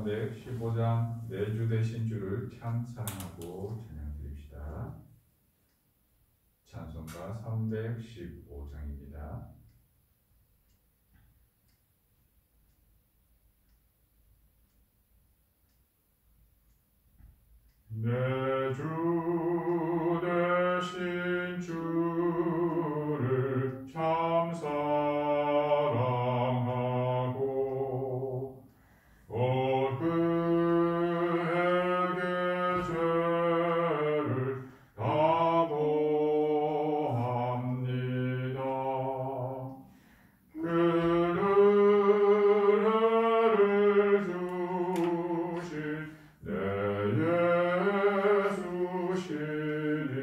315장 내 주 되신 주를 참 사랑하고 찬양드립시다. 찬송가 315장입니다. 내 주 되신 주를 참 사랑하고 그에게 죄를 다보합니다. 그를 해를 주신 내 예수시니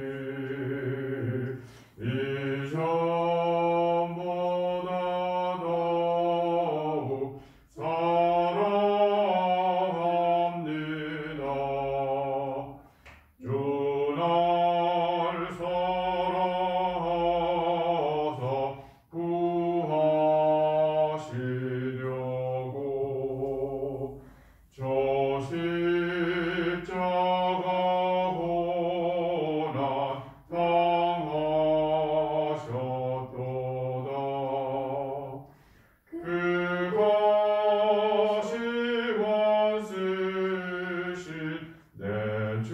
이전보다 더욱 사랑합니다. 주 날 사랑하사 구하시려고 저 십자가 고난 당하셨도다. 그것이 원수신 내 주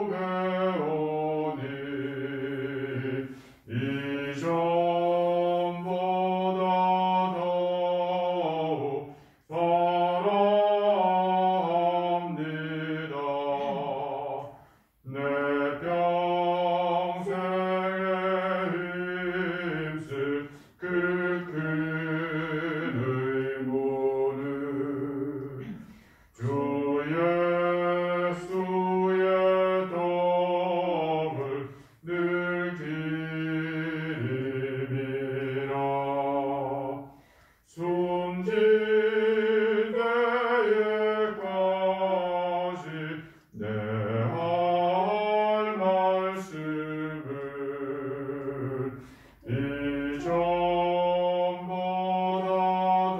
배우니 이전보다 더욱 사랑합니다. 내 평생에 힘쓸 그 큰 의무는 주 예수의 덕을 늘 기림이라. 숨질 때에까지 내 할 말씀을 이전보다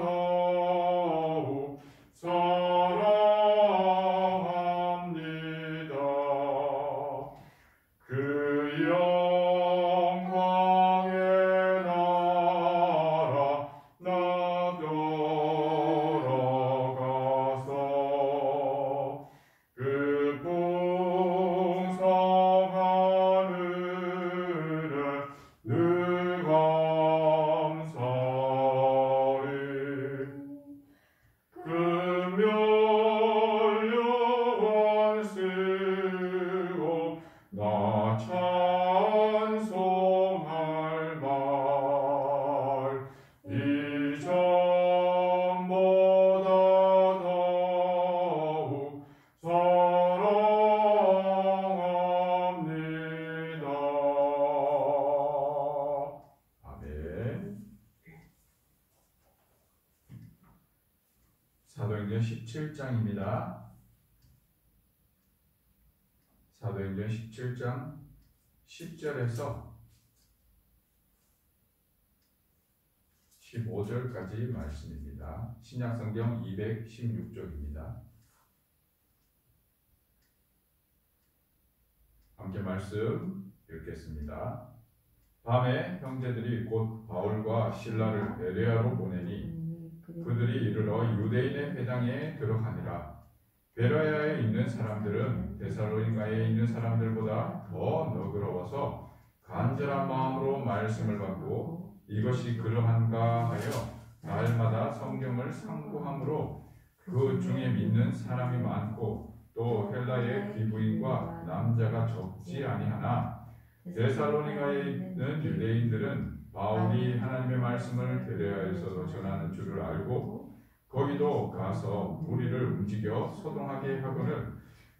더욱 사랑합니다. 그 영광의 나라 나 돌아가서 그 풍성한 은혜 늘 감사히 금멸류관 쓰고 나 찬송할 말 이전보다 더욱 사랑합니다. 아멘. 사도행전 17장입니다. 사도행전 17장 10절에서 15절까지 말씀입니다. 신약성경 216쪽입니다. 함께 말씀 읽겠습니다. 밤에 형제들이 곧 바울과 실라를 베레아로 보내니 그들이 이르러 유대인의 회당에 들어가니라. 베레아에 있는 사람들은 데살로니가에 있는 사람들보다 더 너그러워서 간절한 마음으로 말씀을 받고 이것이 그러한가 하여 날마다 성경을 상고함으로 그 중에 믿는 사람이 많고 또 헬라의 귀부인과 남자가 적지 아니하나 데살로니가에 있는 유대인들은 바울이 하나님의 말씀을 베레아에서도 전하는 줄을 알고 거기도 가서 무리를 움직여 소동하게 하거늘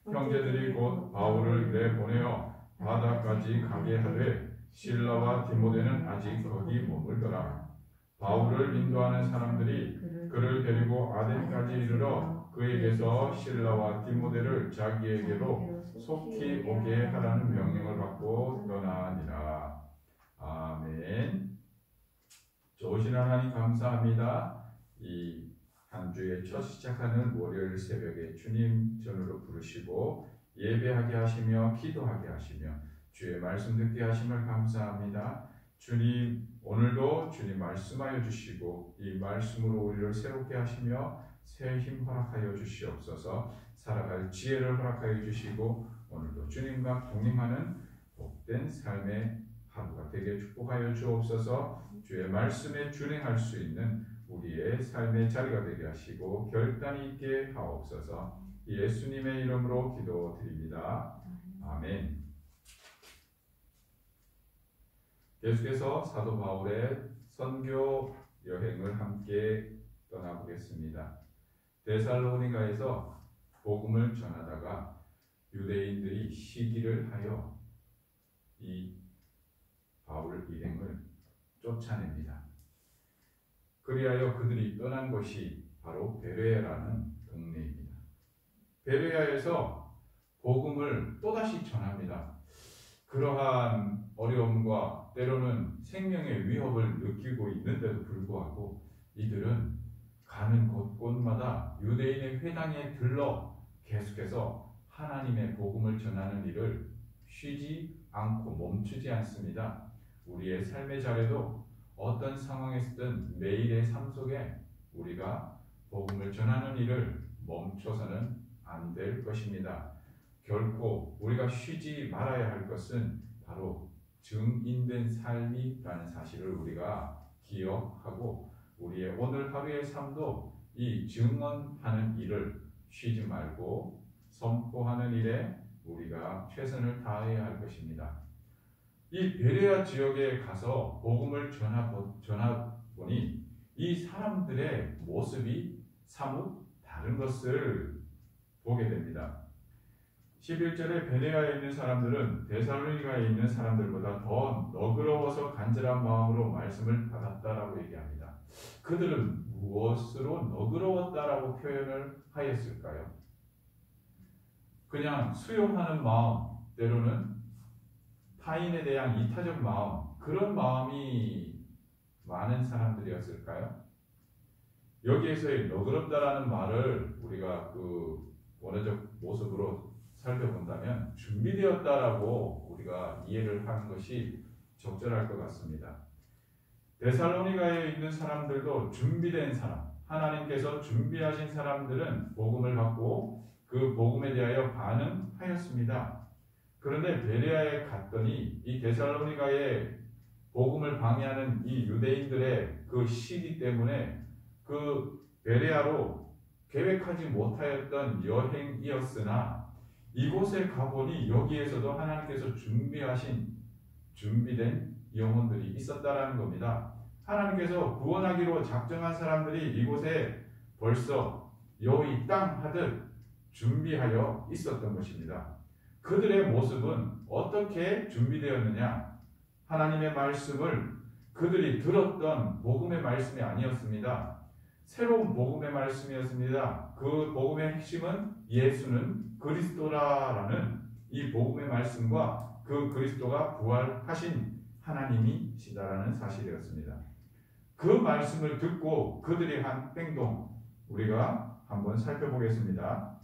형제들이 곧 바울을 내보내어 바다까지 가게 하되 실라와 디모데는 아직 거기 머물더라. 바울을 인도하는 사람들이 그를 데리고 아덴까지 이르러 그에게서 실라와 디모데를 자기에게로 속히 오게 하라는 명령을 받고 떠나니라. 아멘. 좋으신 하나님 감사합니다. 이 한 한 주의 첫 시작하는 월요일 새벽에 주님 전으로 부르시고 예배하게 하시며 기도하게 하시며 주의 말씀 듣게 하심을 감사합니다. 주님, 오늘도 주님 말씀하여 주시고 이 말씀으로 우리를 새롭게 하시며 새 힘 허락하여 주시옵소서. 살아갈 지혜를 허락하여 주시고 오늘도 주님과 동행하는 복된 삶의 하루가 되게 축복하여 주옵소서. 주의 말씀에 준행할 수 있는 우리의 삶의 자리가 되게 하시고 결단이 있게 하옵소서. 예수님의 이름으로 기도드립니다. 아멘. 계속해서 사도 바울의 선교 여행을 함께 떠나보겠습니다. 데살로니가에서 복음을 전하다가 유대인들이 시기를 하여 이 바울 일행을 쫓아냅니다. 그리하여 그들이 떠난 곳이 바로 베레아라는 동네입니다. 베레아에서 복음을 또다시 전합니다. 그러한 어려움과 때로는 생명의 위협을 느끼고 있는데도 불구하고 이들은 가는 곳곳마다 유대인의 회당에 들러 계속해서 하나님의 복음을 전하는 일을 쉬지 않고 멈추지 않습니다. 우리의 삶의 자리도 어떤 상황에서든 매일의 삶 속에 우리가 복음을 전하는 일을 멈춰서는 안 될 것입니다. 결코 우리가 쉬지 말아야 할 것은 바로 증인된 삶이라는 사실을 우리가 기억하고 우리의 오늘 하루의 삶도 이 증언하는 일을 쉬지 말고 선포하는 일에 우리가 최선을 다해야 할 것입니다. 이 베레아 지역에 가서 복음을 전하보니 이 사람들의 모습이 사뭇 다른 것을 보게 됩니다. 11절에 베레아에 있는 사람들은 데살로니가에 있는 사람들보다 더 너그러워서 간절한 마음으로 말씀을 받았다라고 얘기합니다. 그들은 무엇으로 너그러웠다라고 표현을 하였을까요? 그냥 수용하는 마음, 때로는 타인에 대한 이타적 마음, 그런 마음이 많은 사람들이었을까요? 여기에서의 너그럽다라는 말을 우리가 그 원어적 모습으로 살펴본다면 준비되었다라고 우리가 이해를 하는 것이 적절할 것 같습니다. 데살로니가에 있는 사람들도 준비된 사람, 하나님께서 준비하신 사람들은 복음을 받고 그 복음에 대하여 반응하였습니다. 그런데 베레아에 갔더니 이 데살로니가의 복음을 방해하는 이 유대인들의 그 시기 때문에 그 베레아로 계획하지 못하였던 여행이었으나 이곳에 가보니 여기에서도 하나님께서 준비된 영혼들이 있었다라는 겁니다. 하나님께서 구원하기로 작정한 사람들이 이곳에 벌써 여기 땅 하듯 준비하여 있었던 것입니다. 그들의 모습은 어떻게 준비되었느냐? 하나님의 말씀을 그들이 들었던 복음의 말씀이 아니었습니다. 새로운 복음의 말씀이었습니다. 그 복음의 핵심은 예수는 그리스도라라는 이 복음의 말씀과 그 그리스도가 부활하신 하나님이시다라는 사실이었습니다. 그 말씀을 듣고 그들이 한 행동 우리가 한번 살펴보겠습니다.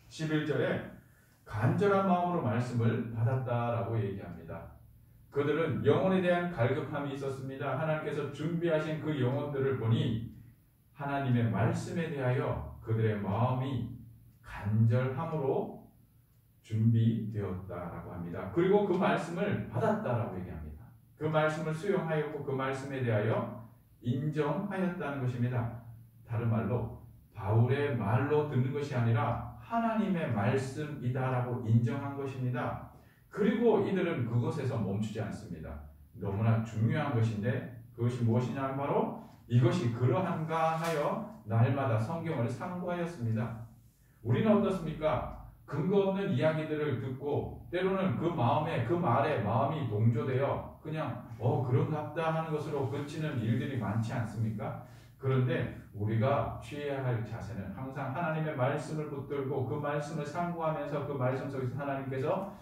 11절에 간절한 마음으로 말씀을 받았다라고 얘기합니다. 그들은 영혼에 대한 갈급함이 있었습니다. 하나님께서 준비하신 그 영혼들을 보니 하나님의 말씀에 대하여 그들의 마음이 간절함으로 준비되었다라고 합니다. 그리고 그 말씀을 받았다라고 얘기합니다. 그 말씀을 수용하였고 그 말씀에 대하여 인정하였다는 것입니다. 다른 말로 바울의 말로 듣는 것이 아니라 하나님의 말씀이다라고 인정한 것입니다. 그리고 이들은 그것에서 멈추지 않습니다. 너무나 중요한 것인데 그것이 무엇이냐 바로 이것이 그러한가 하여 날마다 성경을 상고하였습니다. 우리는 어떻습니까? 근거 없는 이야기들을 듣고 때로는 그 말에 마음이 동조되어 그냥 그런갑다 하는 것으로 그치는 일들이 많지 않습니까? 그런데 우리가 취해야 할 자세는 항상 하나님의 말씀을 붙들고 그 말씀을 상고하면서 그 말씀 속에서 하나님께서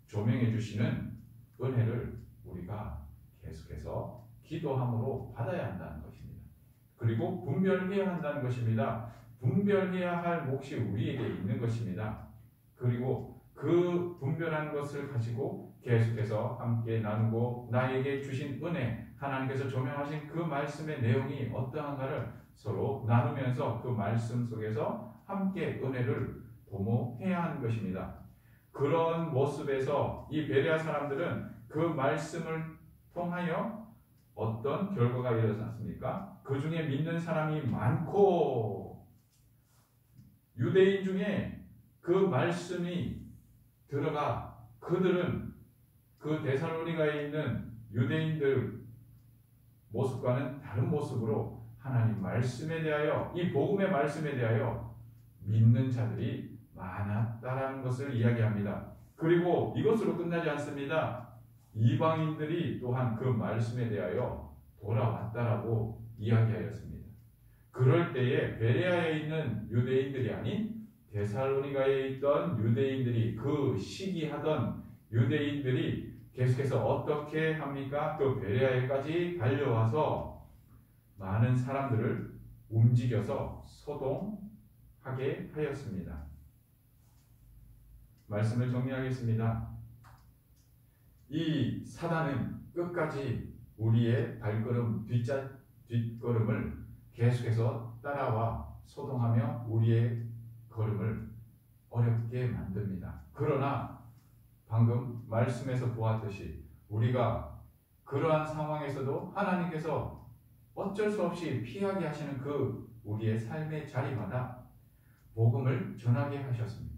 조명해 주시는 은혜를 우리가 계속해서 기도함으로 받아야 한다는 것입니다. 그리고 분별해야 한다는 것입니다. 분별해야 할 몫이 우리에게 있는 것입니다. 그리고 그 분별한 것을 가지고 계속해서 함께 나누고 나에게 주신 은혜, 하나님께서 조명하신 그 말씀의 내용이 어떠한가를 서로 나누면서 그 말씀 속에서 함께 은혜를 도모해야 하는 것입니다. 그런 모습에서 이 베레아 사람들은 그 말씀을 통하여 어떤 결과가 일어났습니까? 그 중에 믿는 사람이 많고 유대인 중에 그 말씀이 들어가 그들은 그 데살로니가에 있는 유대인들 모습과는 다른 모습으로 하나님 말씀에 대하여 이 복음의 말씀에 대하여 믿는 자들이 많았다라는 것을 이야기합니다. 그리고 이것으로 끝나지 않습니다. 이방인들이 또한 그 말씀에 대하여 돌아왔다라고 이야기하였습니다. 그럴 때에 베레아에 있는 유대인들이 아닌 데살로니가에 있던 유대인들이 그 시기하던 유대인들이 계속해서 어떻게 합니까? 그 베레아에까지 달려와서 많은 사람들을 움직여서 소동하게 하였습니다. 말씀을 정리하겠습니다. 이 사단은 끝까지 우리의 뒷걸음을 계속해서 따라와 소동하며 우리의 걸음을 어렵게 만듭니다. 그러나 방금 말씀에서 보았듯이 우리가 그러한 상황에서도 하나님께서 어쩔 수 없이 피하게 하시는 그 우리의 삶의 자리마다 복음을 전하게 하셨습니다.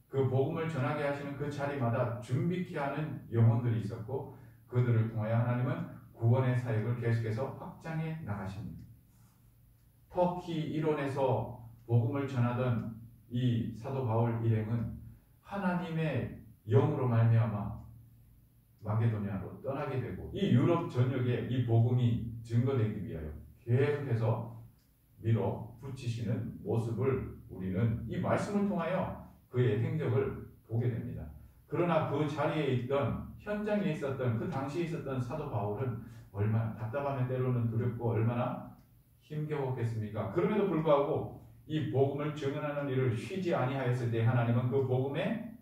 그 복음을 전하게 하시는 그 자리마다 준비케 하는 영혼들이 있었고 그들을 통하여 하나님은 구원의 사역을 계속해서 확장해 나가십니다. 터키 일원에서 복음을 전하던 이 사도 바울 일행은 하나님의 영으로 말미암아 마게도냐로 떠나게 되고 이 유럽 전역에 이 복음이 증거되기 위하여 계속해서 밀어붙이시는 모습을 우리는 이 말씀을 통하여 그의 행적을 보게 됩니다. 그러나 그 자리에 있던 현장에 있었던 그 당시에 있었던 사도 바울은 얼마나 답답하면 때로는 두렵고 얼마나 힘겨웠겠습니까? 그럼에도 불구하고 이 복음을 증언하는 일을 쉬지 아니하였을 때 하나님은 그 복음에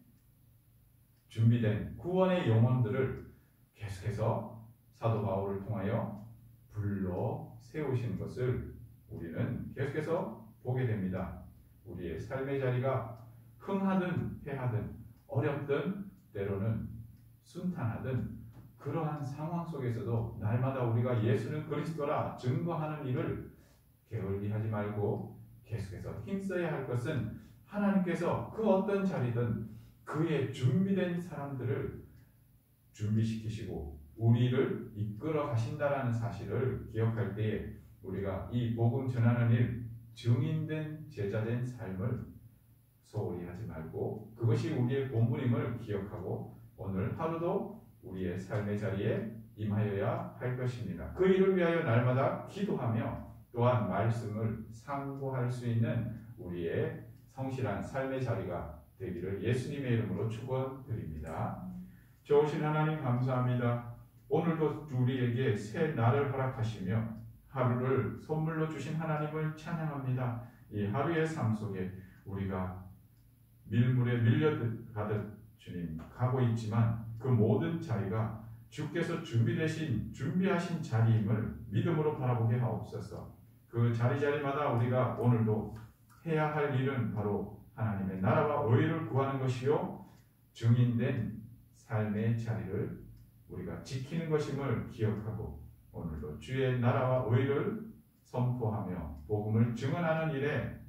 준비된 구원의 영혼들을 계속해서 사도 바울을 통하여 불러 세우시는 것을 우리는 계속해서 보게 됩니다. 우리의 삶의 자리가 흥하든 패하든 어렵든 때로는 순탄하든 그러한 상황 속에서도 날마다 우리가 예수는 그리스도라 증거하는 일을 게을리하지 말고 계속해서 힘써야 할 것은 하나님께서 그 어떤 자리든 그의 준비된 사람들을 준비시키시고 우리를 이끌어 가신다라는 사실을 기억할 때에 우리가 이 복음 전하는 일, 증인된 제자된 삶을 소홀히 하지 말고 그것이 우리의 본분임을 기억하고 오늘 하루도 우리의 삶의 자리에 임하여야 할 것입니다. 그 일을 위하여 날마다 기도하며 또한 말씀을 상고할 수 있는 우리의 성실한 삶의 자리가 되기를 예수님의 이름으로 축원드립니다. 좋으신 하나님 감사합니다. 오늘도 우리에게 새 날을 허락하시며 하루를 선물로 주신 하나님을 찬양합니다. 이 하루의 삶 속에 우리가 밀물에 밀려가듯 주님 가고 있지만 그 모든 자리가 주께서 준비하신 자리임을 믿음으로 바라보게 하옵소서. 그 자리마다 우리가 오늘도 해야 할 일은 바로 하나님의 나라와 의를 구하는 것이요 증인된 삶의 자리를 우리가 지키는 것임을 기억하고 오늘도 주의 나라와 의를 선포하며 복음을 증언하는 일에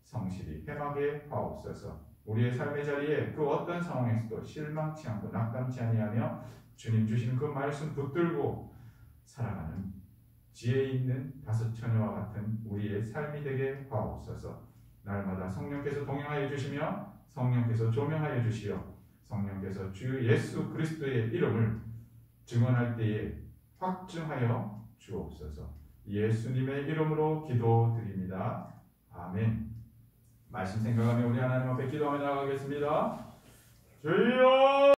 성실히 행하게 하옵소서. 우리의 삶의 자리에 그 어떤 상황에서도 실망치 않고 낙담치 아니하며 주님 주시는 그 말씀 붙들고 살아가는 지혜 있는 다섯 처녀와 같은 우리의 삶이 되게 하옵소서. 날마다 성령께서 동행하여 주시며 성령께서 조명하여 주시어 성령께서 주 예수 그리스도의 이름을 증언할 때에 확증하여 주옵소서. 예수님의 이름으로 기도드립니다. 아멘. 말씀 생각하며 우리 하나님 앞에 기도하며 나가겠습니다. 주여!